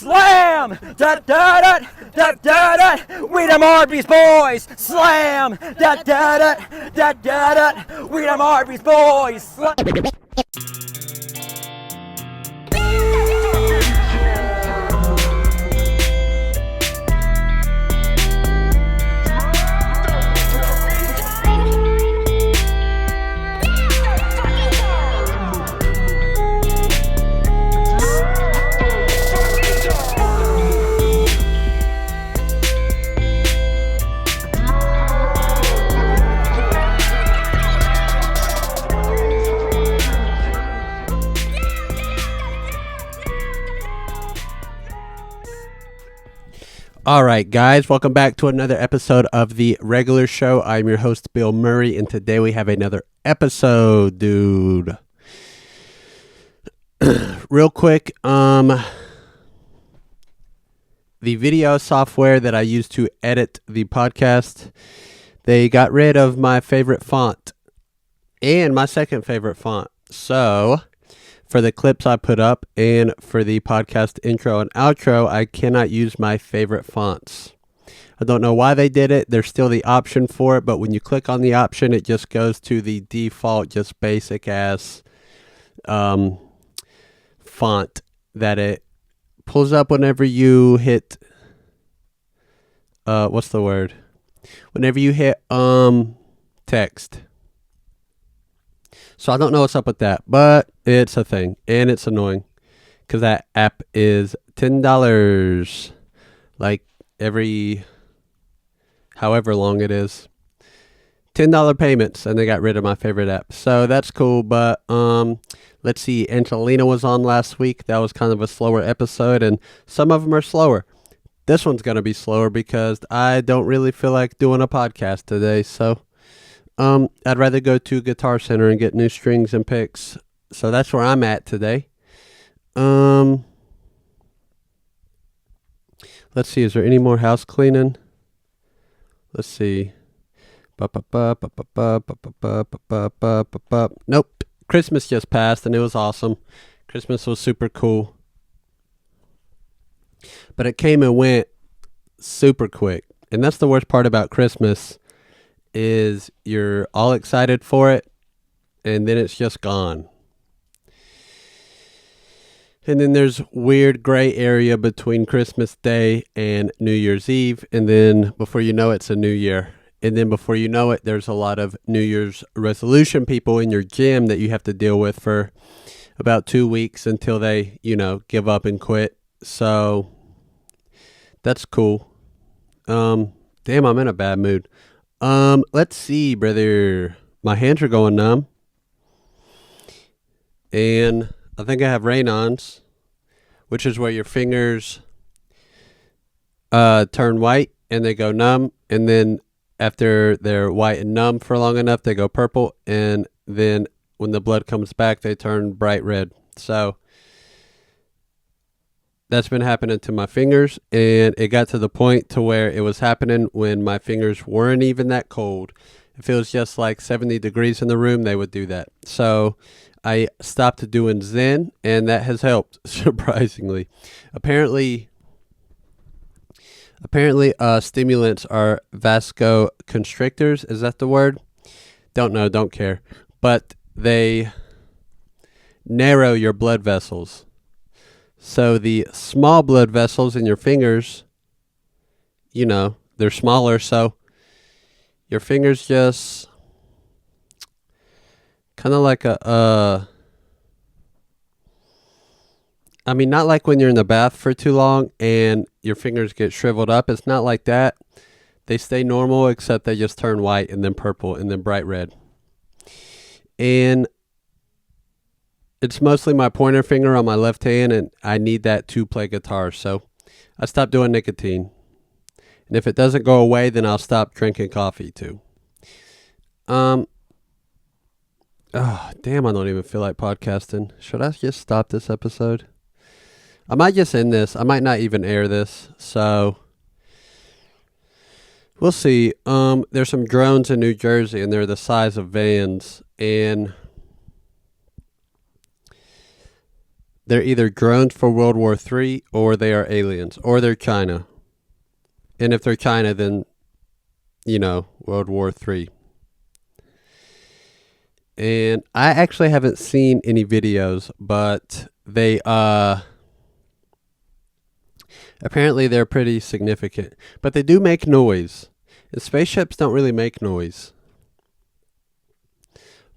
Slam! Da da da da da da. We them Arby's boys. Slam! Da da da da da da. We them Arby's boys. Slam. All right, guys, welcome back to another episode of the regular show. I'm your host, Bill Murray, and today we have another episode, dude. Real quick, the video software that I use to edit the podcast, they got rid of my favorite font and my second favorite font. So for the clips I put up and for the podcast intro and outro, I cannot use my favorite fonts. I don't know why they did it. There's still the option for it, but when you click on the option, it just goes to the default, just basic ass font that it pulls up whenever you hit, what's the word? Whenever you hit text. So I don't know what's up with that, but it's a thing, and it's annoying because that app is $10, like every however long it is. $10 payments, and they got rid of my favorite app. So that's cool, but let's see. Angelina was on last week. That was kind of a slower episode, and some of them are slower. This one's going to be slower because I don't really feel like doing a podcast today, so I'd rather go to Guitar Center and get new strings and picks. So that's where I'm at today. Let's see. Is there any more house cleaning? Let's see. Nope. Christmas just passed and it was awesome. Christmas was super cool. But it came and went super quick. And that's the worst part about Christmas. Is you're all excited for it and then it's just gone. And then there's weird gray area between Christmas Day and New Year's Eve, and then before you know it's a new year. And then before you know it, there's a lot of New Year's resolution people in your gym that you have to deal with for about 2 weeks until they, give up and quit. So that's cool. Damn, I'm in a bad mood. Let's see, brother. My hands are going numb. And I think I have rain-ons, which is where your fingers turn white and they go numb. And then after they're white and numb for long enough, they go purple. And then when the blood comes back, they turn bright red. So that's been happening to my fingers, and it got to the point to where it was happening when my fingers weren't even that cold. If it was just like 70 degrees in the room, they would do that. So I stopped doing Zen, and that has helped, surprisingly. Apparently, stimulants are vasoconstrictors. Is that the word? Don't know, don't care. But they narrow your blood vessels. So the small blood vessels in your fingers, they're smaller. So your fingers just kind of like not like when you're in the bath for too long and your fingers get shriveled up. It's not like that. They stay normal, except they just turn white and then purple and then bright red. And it's mostly my pointer finger on my left hand, and I need that to play guitar. So I stopped doing nicotine. And if it doesn't go away, then I'll stop drinking coffee too. Damn, I don't even feel like podcasting. Should I just stop this episode? I might just end this. I might not even air this. So we'll see. There's some drones in New Jersey, and they're the size of vans. And they're either drones for World War III or they are aliens or they're China. And if they're China, then, World War III. And I actually haven't seen any videos, but they, apparently they're pretty significant. But they do make noise. And spaceships don't really make noise.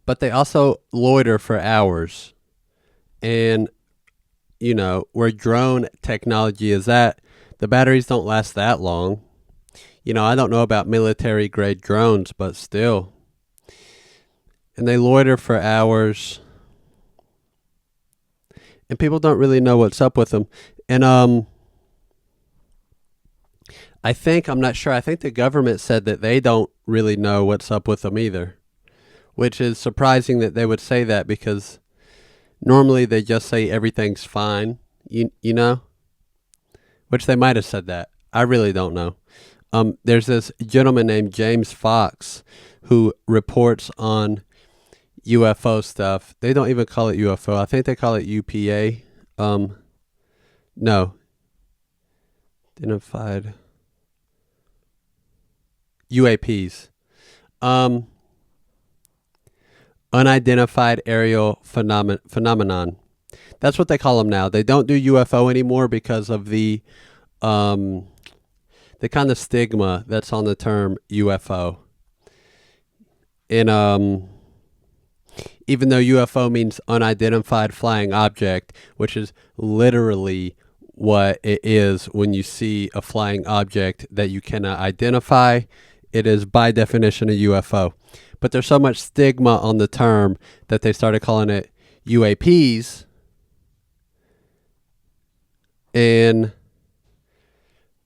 But they also loiter for hours. And, where drone technology is at, the batteries don't last that long. I don't know about military grade drones, but still. And they loiter for hours. And people don't really know what's up with them. And I'm not sure, I think the government said that they don't really know what's up with them either. Which is surprising that they would say that, because normally they just say everything's fine, which they might have said that. I really don't know. There's this gentleman named James Fox who reports on UFO stuff. They don't even call it UFO. I think they call it UPA. No. Identified. UAPs. Unidentified aerial phenomenon. That's what they call them now. They don't do UFO anymore because of the kind of stigma that's on the term UFO. And even though UFO means unidentified flying object, which is literally what it is when you see a flying object that you cannot identify, it is by definition a UFO. But there's so much stigma on the term that they started calling it UAPs. And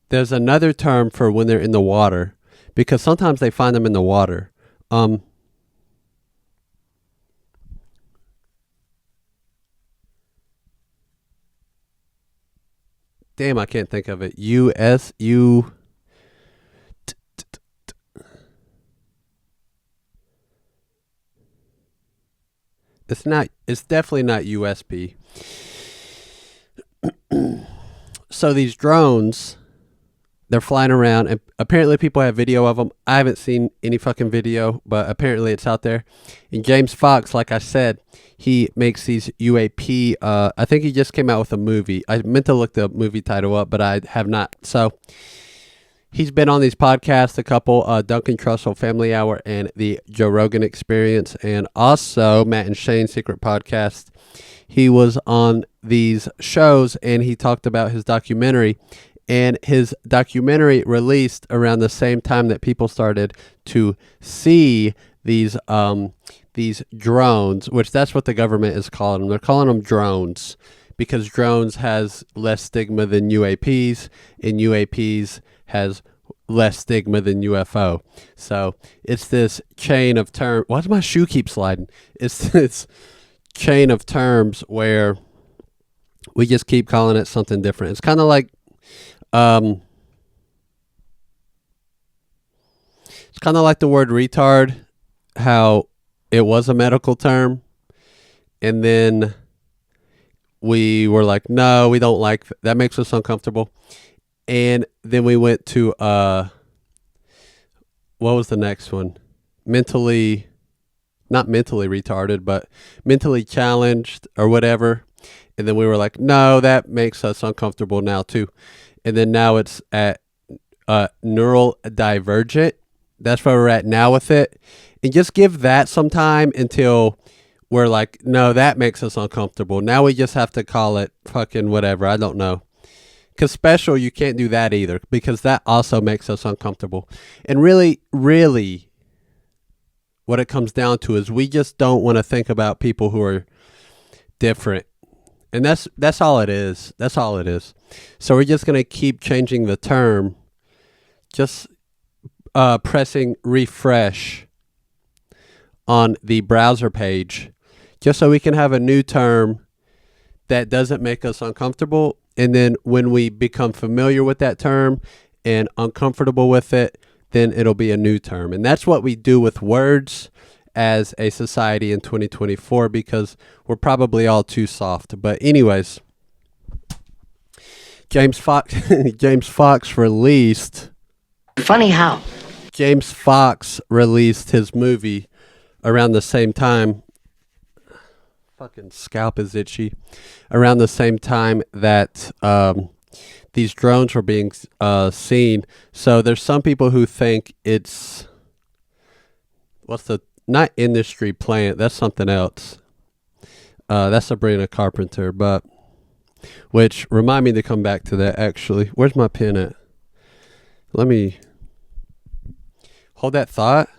there's another term for when they're in the water, because sometimes they find them in the water. Damn, I can't think of it. It's definitely not USP. So these drones, they're flying around, and apparently people have video of them. I haven't seen any fucking video, but apparently it's out there. And James Fox, like I said, he makes these UAP. I think he just came out with a movie. I meant to look the movie title up, but I have not. So he's been on these podcasts, a couple, Duncan Trussell Family Hour and the Joe Rogan Experience, and also Matt and Shane's Secret Podcast. He was on these shows, and he talked about his documentary. And his documentary released around the same time that people started to see these drones, which that's what the government is calling them. They're calling them drones because drones has less stigma than UAPs, and UAPs has less stigma than UFO. So it's this chain of terms. Why does my shoe keep sliding? It's this chain of terms where we just keep calling it something different. It's kind of like it's kind of like the word retard, how it was a medical term, and then we were like, no, we don't like that, makes us uncomfortable. And then we went to what was the next one? Not mentally retarded, but mentally challenged or whatever. And then we were like, no, that makes us uncomfortable now too. And then now it's at neural divergent. That's where we're at now with it. And just give that some time until we're like, no, that makes us uncomfortable. Now we just have to call it fucking whatever. I don't know. Because special, you can't do that either, because that also makes us uncomfortable. And really, really, what it comes down to is we just don't want to think about people who are different. And that's all it is. That's all it is. So we're just going to keep changing the term, just pressing refresh on the browser page, just so we can have a new term that doesn't make us uncomfortable. And then when we become familiar with that term and uncomfortable with it, then it'll be a new term. And that's what we do with words as a society in 2024, because we're probably all too soft. But anyways, James Fox James Fox released Funny how? James Fox released his movie around the same time. Fucking scalp is itchy. Around the same time that these drones were being seen. So there's some people who think it's not industry plant. That's something else. That's Sabrina Carpenter, but which remind me to come back to that. Actually, where's my pen at? Let me hold that thought.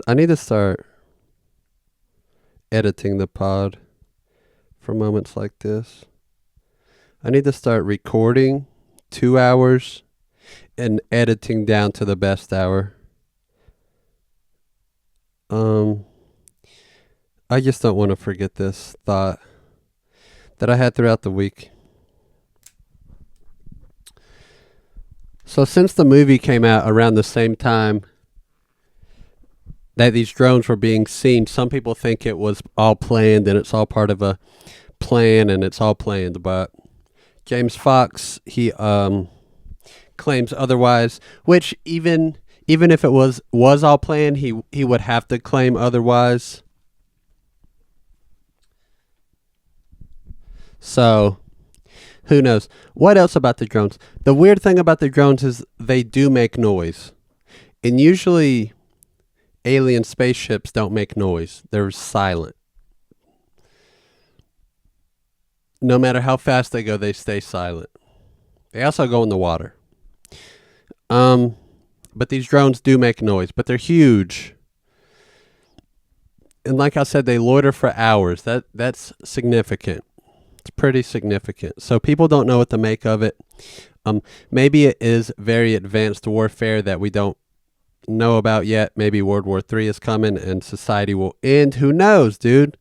I need to start editing the pod for moments like this. I need to start recording 2 hours and editing down to the best hour. I just don't want to forget this thought that I had throughout the week. So since the movie came out around the same time that these drones were being seen, some people think it was all planned and it's all part of a plan and it's all planned, but James Fox, he claims otherwise, which even if it was all planned, he would have to claim otherwise. So, who knows? What else about the drones? The weird thing about the drones is they do make noise. And usually alien spaceships don't make noise. They're silent. No matter how fast they go, they stay silent. They also go in the water. But these drones do make noise, but they're huge. And like I said, they loiter for hours. That's significant. It's pretty significant. So people don't know what to make of it. Maybe it is very advanced warfare that we don't know about yet. Maybe World War III is coming and society will end. Who knows, dude?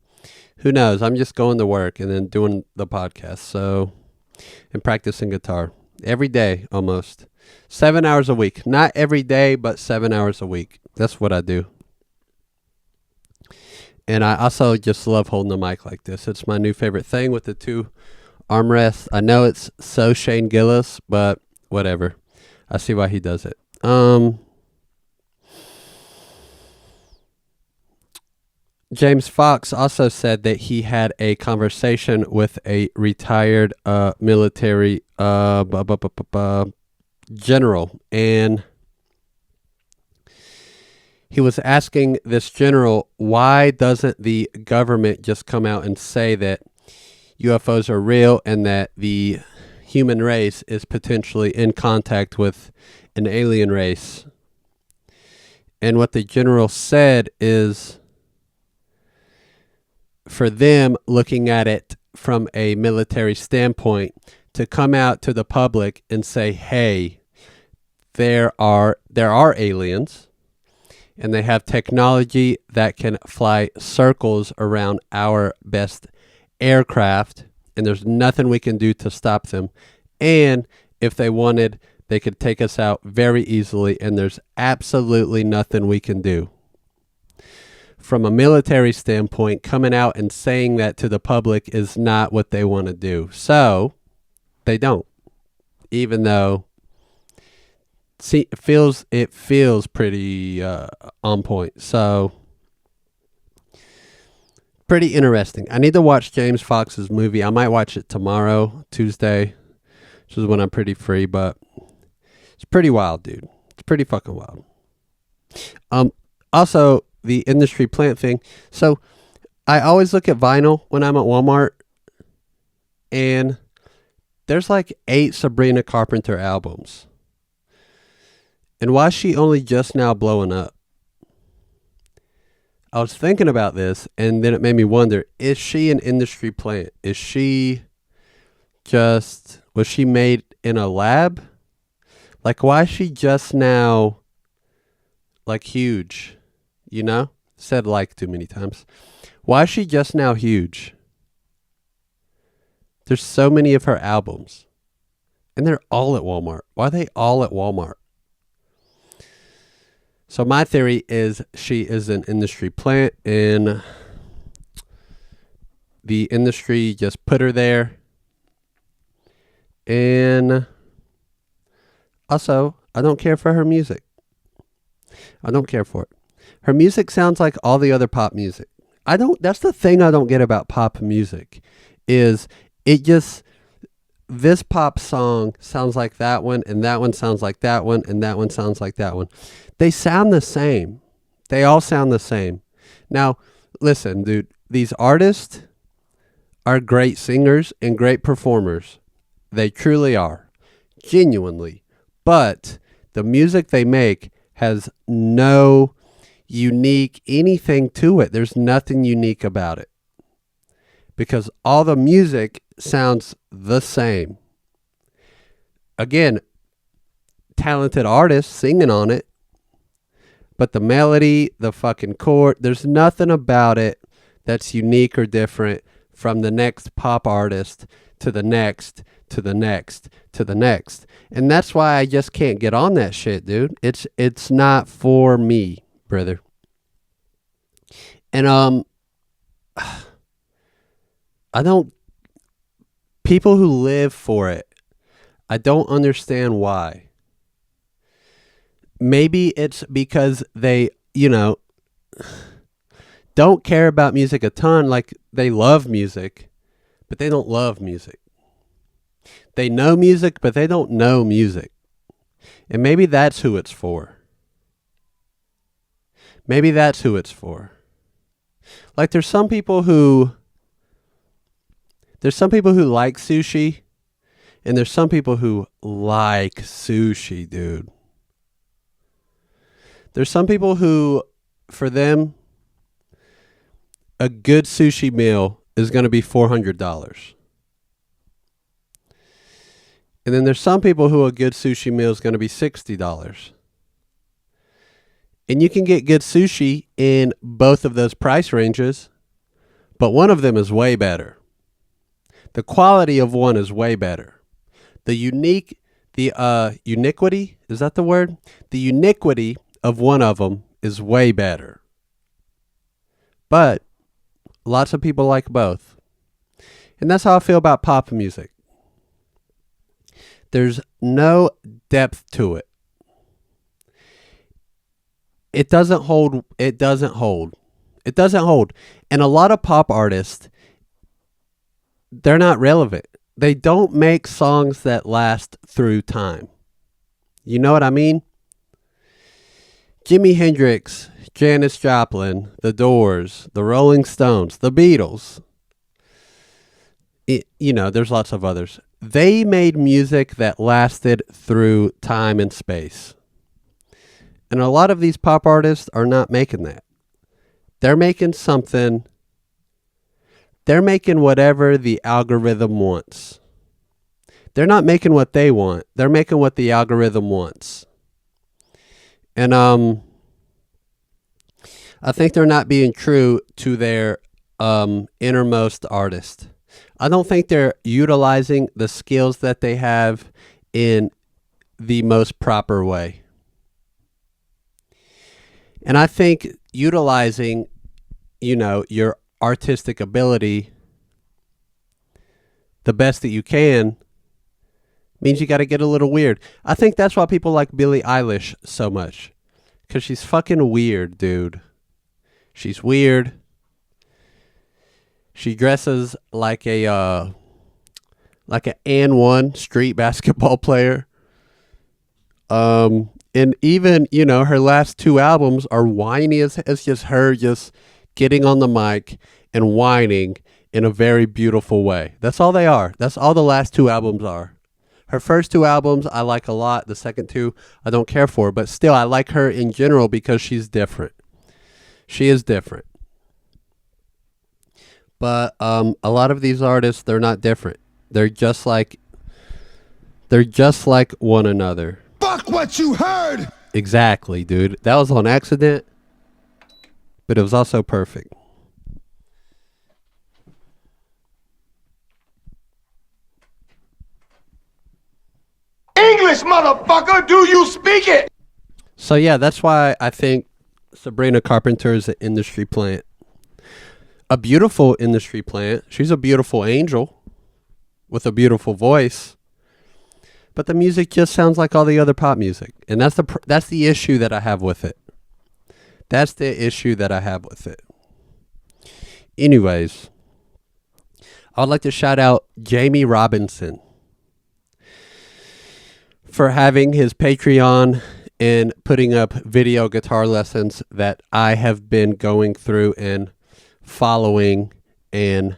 Who knows? I'm just going to work and then doing the podcast. And practicing guitar every day almost. 7 hours a week. Not every day, but 7 hours a week. That's what I do. And I also just love holding the mic like this. It's my new favorite thing with the two armrests. I know it's so Shane Gillis, but whatever. I see why he does it. James Fox also said that he had a conversation with a retired military general, and he was asking this general, why doesn't the government just come out and say that UFOs are real and that the human race is potentially in contact with an alien race? And what the general said is, for them, looking at it from a military standpoint, to come out to the public and say, hey, there are aliens, and they have technology that can fly circles around our best aircraft, and there's nothing we can do to stop them. And if they wanted, they could take us out very easily, and there's absolutely nothing we can do. From a military standpoint, coming out and saying that to the public is not what they want to do. So they don't, even though it feels pretty on point. So pretty interesting. I need to watch James Fox's movie. I might watch it tomorrow, Tuesday, which is when I'm pretty free, but it's pretty wild, dude. It's pretty fucking wild. Also, the industry plant thing. So I always look at vinyl when I'm at Walmart, and there's like 8 Sabrina Carpenter albums. And why is she only just now blowing up? I was thinking about this, and then it made me wonder, is she an industry plant? Was she made in a lab? Like, why is she just now, like, huge? You know? Said like too many times. Why is she just now huge? There's so many of her albums. And they're all at Walmart. Why are they all at Walmart? So my theory is she is an industry plant, and the industry just put her there, And also, I don't care for her music. I don't care for it. Her music sounds like all the other pop music. That's the thing I don't get about pop music is it just, this pop song sounds like that one, and that one sounds like that one, and that one sounds like that one. They sound the same. They all sound the same. Now, listen, dude, these artists are great singers and great performers. They truly are. Genuinely. But the music they make has no unique anything to it. There's nothing unique about it. Because all the music sounds the same. Again, talented artists singing on it. But the melody, the fucking chord, there's nothing about it that's unique or different from the next pop artist to the next, to the next, to the next. And that's why I just can't get on that shit, dude. It's not for me, brother. And people who live for it, I don't understand why. Maybe it's because they, don't care about music a ton. Like, they love music, but they don't love music. They know music, but they don't know music. And maybe that's who it's for. Maybe that's who it's for. Like, there's some people who like sushi, and there's some people who like sushi, dude. There's some people who, for them, a good sushi meal is going to be $400. And then there's some people who a good sushi meal is going to be $60. And you can get good sushi in both of those price ranges, but one of them is way better. The quality of one is way better. The uniquity, is that the word? The uniquity of one of them is way better. But lots of people like both. And that's how I feel about pop music. There's no depth to it. It doesn't hold. And a lot of pop artists, they're not relevant. They don't make songs that last through time. You know what I mean? Jimi Hendrix, Janis Joplin, The Doors, The Rolling Stones, The Beatles. There's lots of others. They made music that lasted through time and space. And a lot of these pop artists are not making that. They're making whatever the algorithm wants. They're not making what they want. They're making what the algorithm wants. And I think they're not being true to their innermost artist. I don't think they're utilizing the skills that they have in the most proper way. And I think utilizing, your artistic ability the best that you can means you got to get a little weird. I think that's why people like Billie Eilish so much. Because she's fucking weird, dude. She's weird. She dresses like an N1 street basketball player. And even, her last two albums are whiny as it's just her just getting on the mic and whining in a very beautiful way. That's all they are. That's all the last two albums are. Her first two albums I like a lot. The second two I don't care for. But still, I like her in general because she's different. She is different. But a lot of these artists, they're not different. They're just like one another. Fuck what you heard! Exactly, dude. That was on accident, but it was also perfect. English, motherfucker, do you speak it? So yeah, that's why I think Sabrina Carpenter is an industry plant. A beautiful industry plant. She's a beautiful angel with a beautiful voice. but the music just sounds like all the other pop music, and that's the issue that I have with it. That's the issue that I have with it. Anyways, I would like to shout out Jamie Robinson for having his Patreon and putting up video guitar lessons that I have been going through and following and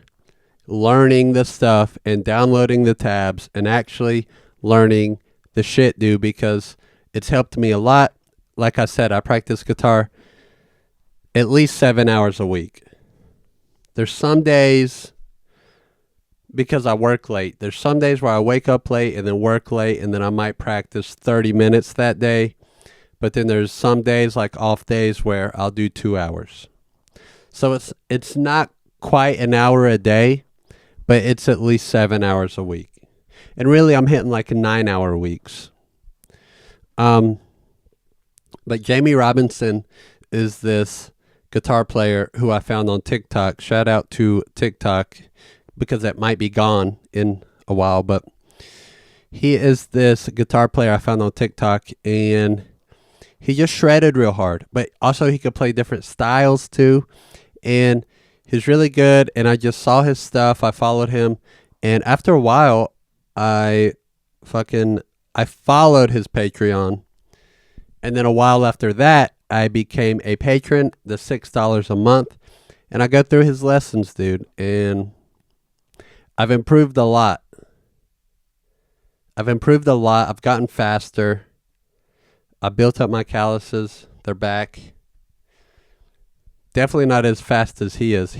learning the stuff and downloading the tabs and actually learning the shit, dude, because it's helped me a lot. Like I said, I practice guitar at least 7 hours a week. There's some days, because I work late, there's some days where I wake up late and then work late, and then I might practice 30 minutes that day. But then there's some days, like off days, where I'll do 2 hours. So it's not quite an hour a day, but it's at least 7 hours a week. And really, I'm hitting like 9-hour weeks. But Jamie Robinson is this guitar player who I found on TikTok. Shout out to TikTok, because that might be gone in a while. But he is this guitar player I found on TikTok, and he just shredded real hard. But also he could play different styles too. And he's really good, and I just saw his stuff. I followed him, and after a while, I followed his Patreon, and then a while after that, I became a patron, the $6 a month, and I go through his lessons, dude, and I've improved a lot. I've gotten faster. I built up my calluses. They're back. Definitely not as fast as he is.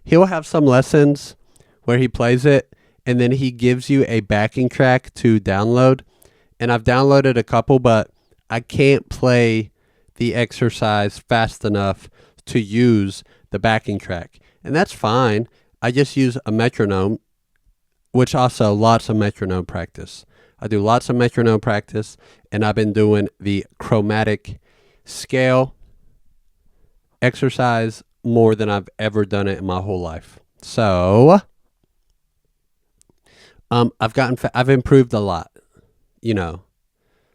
He'll have some lessons where he plays it, and then he gives you a backing track to download. And I've downloaded a couple, but I can't play the exercise fast enough to use the backing track. And that's fine. I just use a metronome, which also lots of metronome practice. I do lots of metronome practice, and I've been doing the chromatic scale exercise more than I've ever done it in my whole life. So I've improved a lot. You know,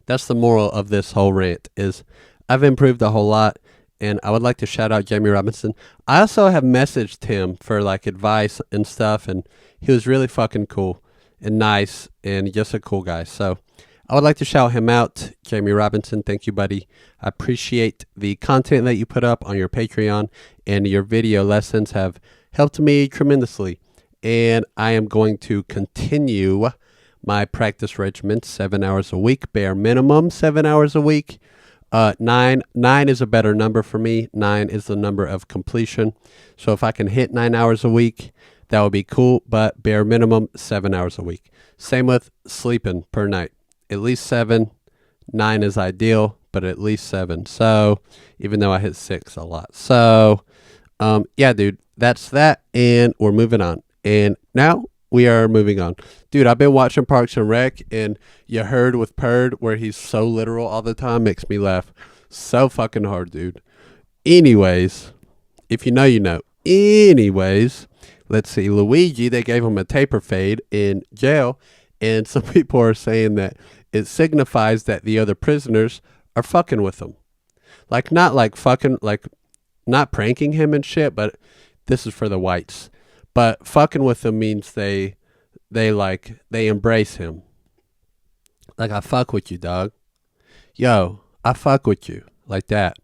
that's the moral of this whole rant, is I've improved a whole lot, and I would like to shout out Jamie Robinson. I also have messaged him for like advice and stuff, and he was really fucking cool and nice and just a cool guy. So I would like to shout him out. Jamie Robinson, thank you, buddy. I appreciate the content that you put up on your Patreon, and your video lessons have helped me tremendously. And I am going to continue my practice regimen, 7 hours a week, bare minimum 7 hours a week. Nine is a better number for me. 9 is the number of completion. So if I can hit 9 hours a week, that would be cool. But bare minimum 7 hours a week. Same with sleeping per night. At least 7. 9 is ideal, but at least 7. So even though I hit 6 a lot. So yeah, dude, that's that. And we're moving on. And now we are moving on. Dude, I've been watching Parks and Rec, and you heard with Purd where he's so literal all the time. Makes me laugh so fucking hard, dude. Anyways, if you know, you know. Anyways, let's see. Luigi, they gave him a taper fade in jail, and some people are saying that it signifies that the other prisoners are fucking with him. Like, not like fucking, like, not pranking him and shit, but this is for the whites. But fucking with him means they embrace him. Like, I fuck with you, dog. Yo, I fuck with you. Like that.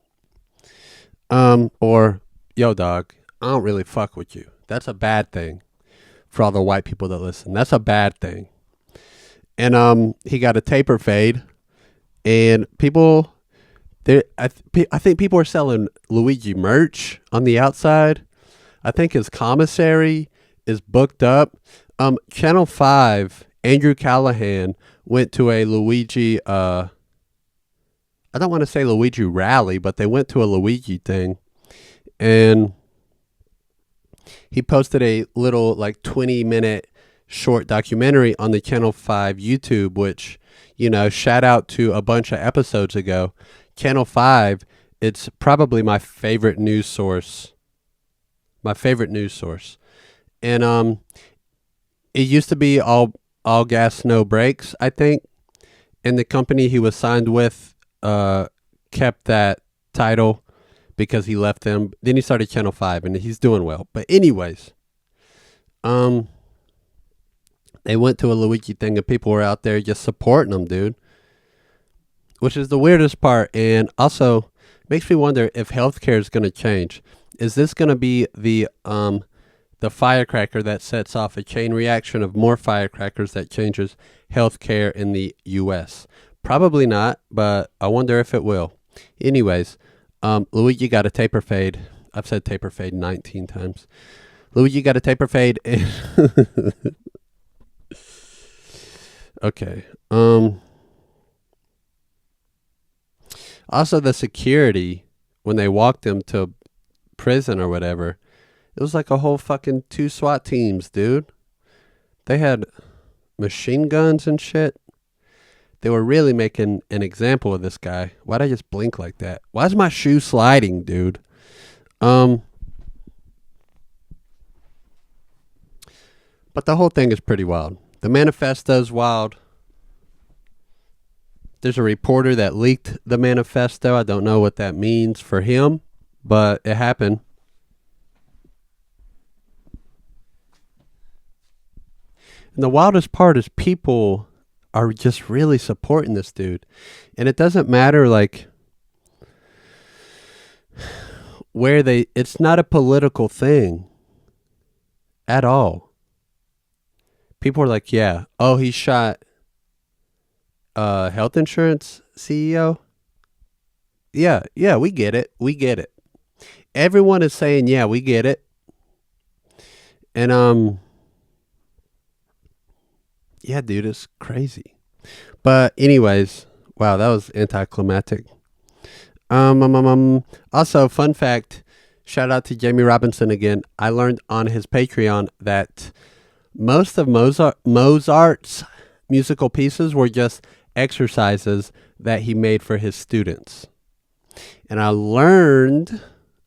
Or, yo, dog, I don't really fuck with you. That's a bad thing for all the white people that listen. That's a bad thing. And he got a taper fade, and people, I think people are selling Luigi merch on the outside. I think his commissary is booked up. Channel 5, Andrew Callahan went to a Luigi, I don't want to say Luigi rally, but they went to a Luigi thing, and he posted a little like 20-minute short documentary on the Channel 5 YouTube, which, you know, shout out to a bunch of episodes ago. Channel 5, it's probably my favorite news source. And it used to be all gas, no brakes, I think. and the company he was signed with kept that title because he left them. Then he started Channel 5, and he's doing well. But anyways, they went to a Luigi thing, and people were out there just supporting him, dude. Which is the weirdest part, and also makes me wonder if healthcare is going to change. Is this going to be the firecracker that sets off a chain reaction of more firecrackers that changes healthcare in the U.S.? Probably not, but I wonder if it will. Anyways, Luigi got a taper fade. I've said taper fade 19 times. Luigi got a taper fade. Okay. Also, the security, when they walked him to prison or whatever, it was like a whole fucking 2 SWAT teams, dude. They had machine guns and shit. They were really making an example of this guy. Why'd I just blink like that? Why is my shoe sliding, dude? But the whole thing is pretty wild. The manifesto's wild. There's a reporter that leaked the manifesto. I don't know what that means for him, but it happened. And the wildest part is people are just really supporting this dude. And it doesn't matter, like, where it's not a political thing at all. People are like, yeah, oh, he shot health insurance CEO. Yeah, we get it. We get it. Everyone is saying, yeah, we get it. And yeah, dude, it's crazy. But anyways, wow, that was anticlimactic. Also, fun fact, shout out to Jamie Robinson again. I learned on his Patreon that most of Mozart's musical pieces were just exercises that he made for his students. And I learned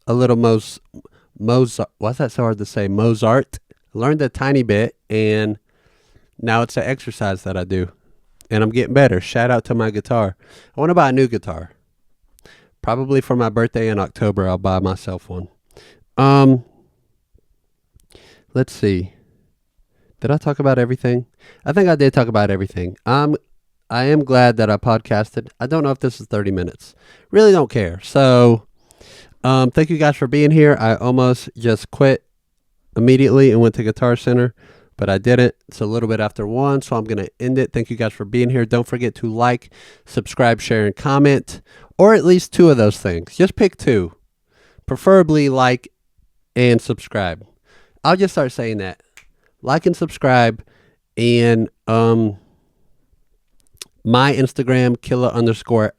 a little Mozart. Why's that so hard to say? Mozart. I learned a tiny bit, and now it's an exercise that I do. And I'm getting better. Shout out to my guitar. I want to buy a new guitar. Probably for my birthday in October, I'll buy myself one. Let's see. Did I talk about everything? I think I did talk about everything. I am glad that I podcasted. I don't know if this is 30 minutes. Really don't care. So, thank you guys for being here. I almost just quit immediately and went to Guitar Center, but I didn't. It's a little bit after 1, so I'm going to end it. Thank you guys for being here. Don't forget to like, subscribe, share, and comment, or at least 2 of those things. Just pick 2. Preferably like and subscribe. I'll just start saying that. Like and subscribe, and my Instagram, Killa_.b.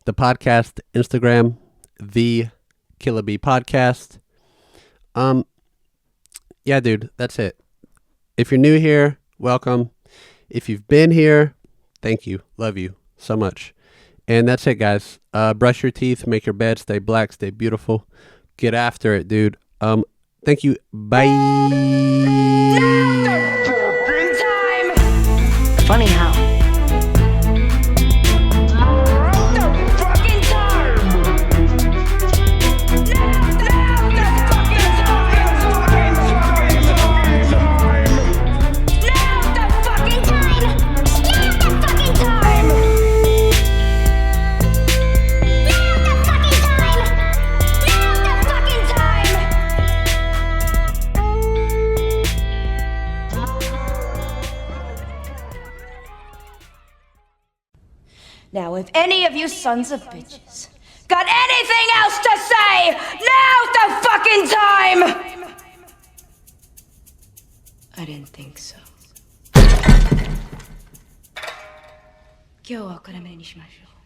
The podcast Instagram, the Killa B Podcast. Yeah, dude, that's it. If you're new here, welcome. If you've been here, thank you. Love you so much. And that's it, guys. Brush your teeth, make your bed, stay black, stay beautiful. Get after it, dude. Thank you. Bye. Funny how. Now, if any of you sons of bitches got anything else to say, now's the fucking time! I didn't think so. 今日はこれまでにしましょう。